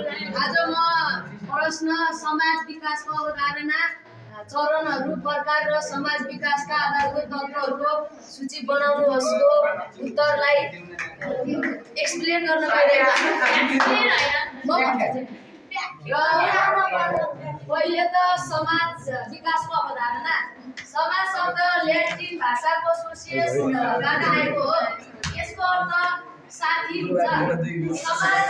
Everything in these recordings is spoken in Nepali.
आज म प्रश्न समाज विकासको अवधारणा चरणहरू प्रकार र समाज विकासका आधारभूत तत्त्वहरूको सूची बनाउनुहोस्को उत्तरलाई एक्सप्लेन गर्न पहिले त समाज विकासको अवधारणा। समाज शब्द ल्याटिन भाषाको सोसियसबाट आएको हो। यसको अर्थ साथी हुन्छ। समाज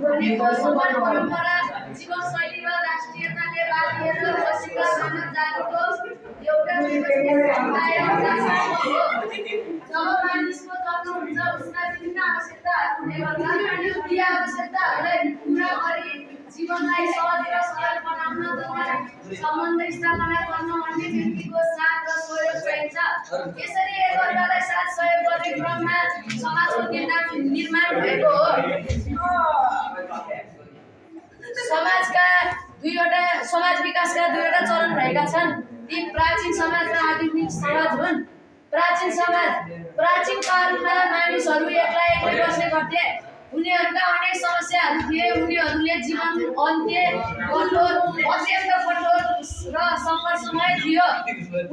भनेको समाज परम्परा, जीवनशैली र राष्ट्रियताले बाँधिएर बसेका मानव जातिको एउटा व्यवस्थित समुदाय अर्थात् समूह हो। जब मानिसको जन्म हुन्छ, उसका विभिन्न आवश्यकताहरू हुने गर्छन्। ती आवश्यकताहरूलाई पुरा गरी जीवनलाई सहज र सरल बनाउन तथा सम्बन्ध स्थापना गर्न अन्य व्यक्तिको साथ र सहयोग चाहिन्छ। यसरी एकअर्कालाई साथ सहयोग गर्ने क्रममा समाजको निर्माण भएको हो। समाज विकासका दुईवटा चरण भएका छन्। ती प्राचीन समाज र आधुनिक समाज हुन्। प्राचीन कालमा मानिसहरू एक्लै बस्ने गर्थे। उनीहरूका अनेक समस्याहरू थिए। उनीहरूले जीवन अत्यन्त कठोर र सङ्घर्षमय थियो।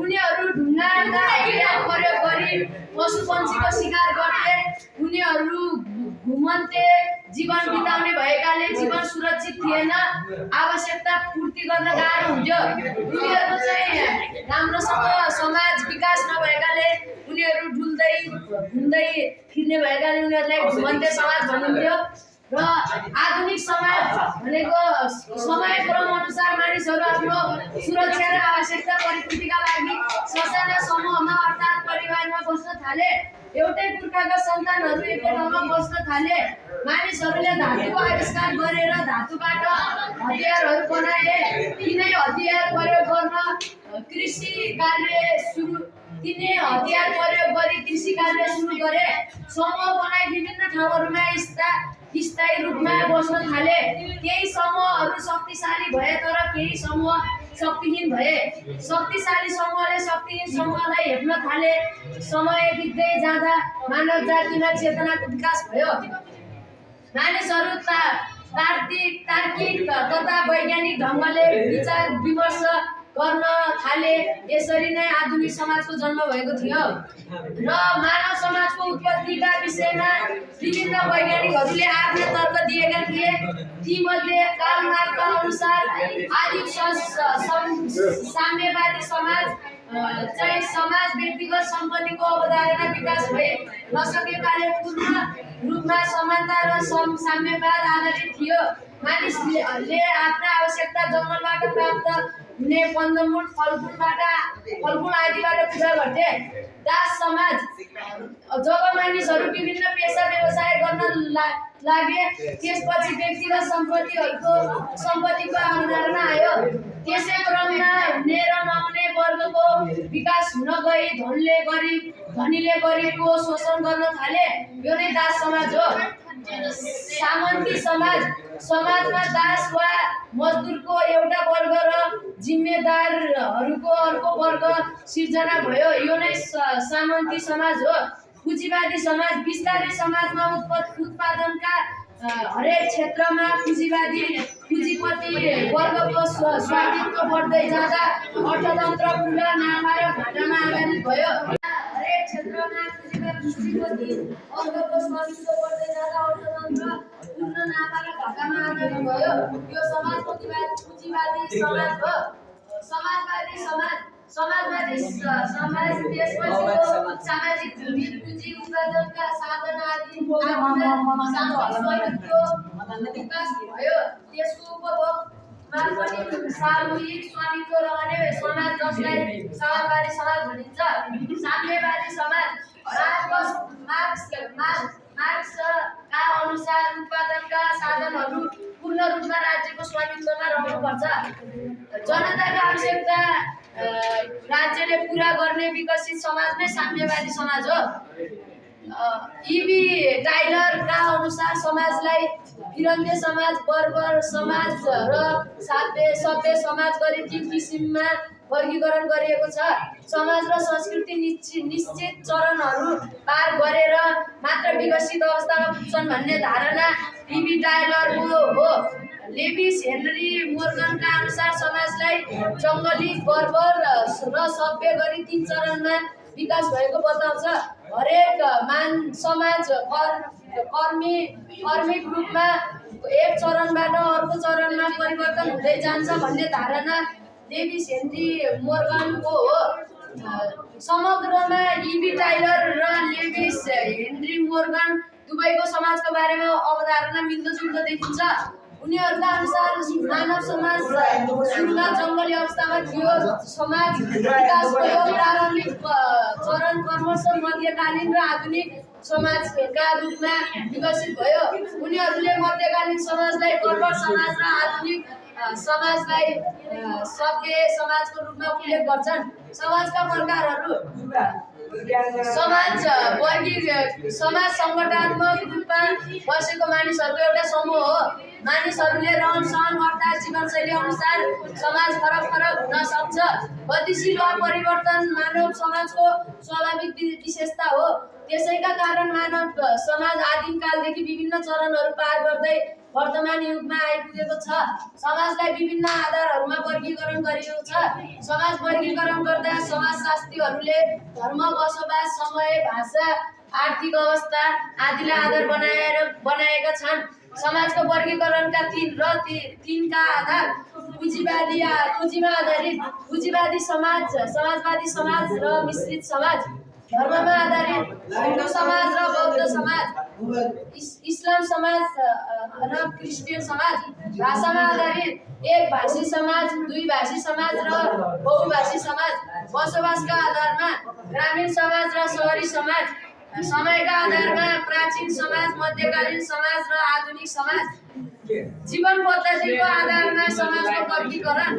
उनीहरू ढुङ्गाका हतियार प्रयोग गरी पशु पन्छीको शिकार गर्थे। उनीहरू घुमन्ते जीवन बिताउने भएकाले जीवन सुरक्षित थिएन। आवश्यकता पूर्ति गर्न गाह्रो हुन्थ्यो। उनीहरूको चाहिँ राम्रोसँग समाज विकास नभएकाले उनीहरू डुल्दै घुम्दै फिर्ने भएकाले उनीहरूलाई घुमन्ते समाज भनिन्थ्यो। र आधुनिक समाज भनेको समय क्रम अनुसार मानिसहरू आफ्नो सुरक्षा र आवश्यकता परिपूर्तिका लागि ससाना समूहमा अर्थात् परिवारमा बस्न थाले। एउटै पुर्खाका सन्तानहरू एकै ठाउँमा बस्न थाले। मानिसहरूले धातुको आविष्कार गरेर धातुबाट हतियारहरू बनाए। तिनै हतियार प्रयोग गरी कृषि कार्य सुरु गरे। समूह बनाई विभिन्न ठाउँहरूमा स्थायी रूपमा बस्न थाले। केही समूहहरू शक्तिशाली भए तर केही समूह शक्तिहीन भए। शक्तिशाली समूहले शक्तिहीन समूहलाई हेप्न थाले। समय बित्दै जाँदा मानव जातिमा चेतनाको विकास भयो। मानिसहरू तार्किक तथा वैज्ञानिक ढङ्गले विचार विमर्श गर्न थाले। यसरी नै आधुनिक समाजको जन्म भएको थियो। र मानव समाजको उत्पत्तिका विषयमा विभिन्न वैज्ञानिकहरूले आफ्ना तर्क दिएका थिए। तीमध्ये कार्ल मार्क्सका अनुसार आदि साम्यवादी समाज चाहिँ समाज व्यक्तिगत सम्पत्तिको अवधारणा विकास भइ नसकेकाले पूर्ण रूपमा समानता र साम्यवाद आधारित थियो। मानिसले आफ्ना आवश्यकता जङ्गलबाट प्राप्त हुने कन्दमूल फलफुल आदिबाट पुरा गर्थे। दास समाज जब मानिसहरू विभिन्न पेसा व्यवसाय गर्न लागे त्यसपछि व्यक्तिगत सम्पत्तिको अवधारणा आयो। त्यसै क्रममा हुने र नहुने वर्गको विकास हुन गई धनीले गरिबको शोषण गर्न थाले। यो नै दास समाज हो। सामन्ती समाजमा दास वा मजदुरको एउटा वर्ग र जिम्मेदारहरूको अर्को वर्ग सिर्जना भयो। यो नै सामन्ती समाज हो। पुँजीवादी समाज विस्तारै समाजमा उत्पादनका हरेक क्षेत्रमा पुँजीपति वर्गको स्वामित्व बढ्दै जाँदा अर्थतन्त्र पुरा नाफा र घाटामा आधारित भयो। हरेक क्षेत्रमा पुँजीपति वर्गको स्वामित्व बढ्दै जाँदा अर्थतन्त्र पूर्ण नाफा र घाटामा आधारित भयो। यो समाज पुँजीवादी समाज हो। समाजवादी समाज त्यसपछिको सामाजिक पुँजी उत्पादनका साधन आदि विकास भयो। त्यसको उपभोगमा पनि सामूहिक स्वामित्व रहने समाज जसलाई समाजवादी समाज भनिन्छ। साम्यवादी समाज मार्क्सका अनुसार उत्पादनका साधनहरू पूर्ण रूपमा राज्यको स्वामित्वमा रहनुपर्छ। जनताका आवश्यकता राज्यले पुरा गर्ने विकसित समाज नै साम्यवादी समाज हो। इबी टाइलरका अनुसार समाजलाई फिरन्ते समाज, बर्बर समाज र सभ्य समाज गरी 3 किसिममा वर्गीकरण गरिएको छ। समाज र संस्कृति निश्चित चरणहरू पार गरेर मात्र विकसित अवस्थामा पुग्छन् भन्ने धारणा इबी टाइलरको हो। लेविस हेनरी मोर्गनका अनुसार समाजलाई जङ्गली, बर्बर र सभ्य गरी 3 चरणमा विकास भएको बताउँछ। हरेक समाज कर्मिक रूपमा एक चरणबाट अर्को चरणमा परिवर्तन हुँदै जान्छ भन्ने धारणा लेविस हेनरी मोर्गनको हो। समग्रमा इबी टाइलर र लेविस हेनरी मोर्गन दुवैको समाजको बारेमा अवधारणा मिल्दोजुल्दो देखिन्छ। उनीहरूका अनुसार मानव समाज सुरुमा जङ्गली अवस्थामा थियो। समाज विकासको यो प्रारम्भिक चरण क्रमशः मध्यकालीन र आधुनिक समाजका रूपमा विकसित भयो। उनीहरूले मध्यकालीन समाजलाई बर्बर समाज र आधुनिक समाजलाई सभ्य समाजको रूपमा उल्लेख गर्छन्। समाजका प्रकारहरू समाज सङ्गठनात्मक रूपमा बसेको मानिसहरूको एउटा समूह हो। मानिसहरूले रहनसहन अर्थात् जीवनशैली अनुसार समाज फरक हुन सक्छ। गतिशील वा परिवर्तन मानव समाजको स्वाभाविक विशेषता हो। त्यसैका कारण मानव समाज आदिमकालदेखि विभिन्न चरणहरू पार गर्दै वर्तमान युगमा आइपुगेको छ। समाजलाई विभिन्न आधारहरूमा वर्गीकरण गरिएको छ। समाज वर्गीकरण गर्दा समाजशास्त्रीहरूले धर्म, बसोबास, समय, भाषा, आर्थिक अवस्था आदिलाई आधार बनाएका छन्। समाजको वर्गीकरणका तीनका आधार पुँजीमा आधारित पुँजीवादी समाज, समाजवादी समाज र मिश्रित समाज। धर्ममा आधारित हिन्दू समाज र बौद्ध समाज, इस्लाम समाज र क्रिस्चियन समाज। भाषामा आधारित एक भाषी समाज, 2 भाषी समाज र बहुभाषी समाज। बसोबासका आधारमा ग्रामीण समाज र शहरी समाज। समयका आधारमा प्राचीन समाज, मध्यकालीन समाज र आधुनिक समाज। जीवन पद्धतिको आधारमा समाजको वर्गीकरण।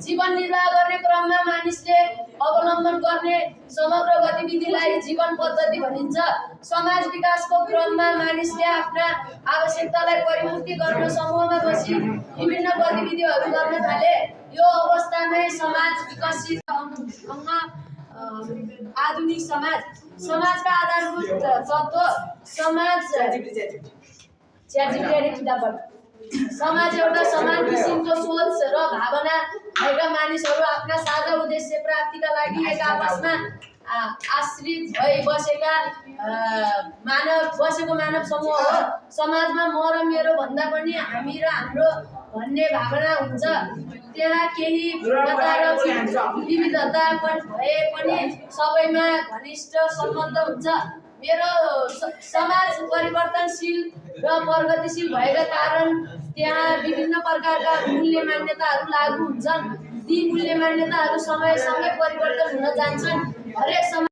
जीवन निर्वाह गर्ने क्रममा मानिसले अवलम्बन गर्ने समग्र गतिविधिलाई जीवन पद्धति भनिन्छ। समाज विकासको क्रममा मानिसले आफ्ना आवश्यकतालाई परिपूर्ति गर्न समूहमा बसी विभिन्न गतिविधिहरू गर्न थाले। यो अवस्थामै समाज विकसित आधुनिक समाज। समाजका आधारभूत तत्त्व समाज एउटा समान किसिमको सोच र भावना भएका मानिसहरू आफ्ना साझा उद्देश्य प्राप्तिका लागि एक आपसमा आश्रित भई बसेको मानव समूह हो। समाजमा म र मेरो भन्दा पनि हामी र हाम्रो भन्ने भावना हुन्छ। त्यहाँ केही भिन्नता र विविधता भए पनि सबैमा घनिष्ठ सम्बन्ध हुन्छ। मेरो समाज परिवर्तनशील र प्रगतिशील भएका कारण त्यहाँ विभिन्न प्रकारका मूल्य मान्यताहरू लागू हुन्छन्। ती मूल्य मान्यताहरू समयसँगै परिवर्तन हुन जान्छन्। हरेक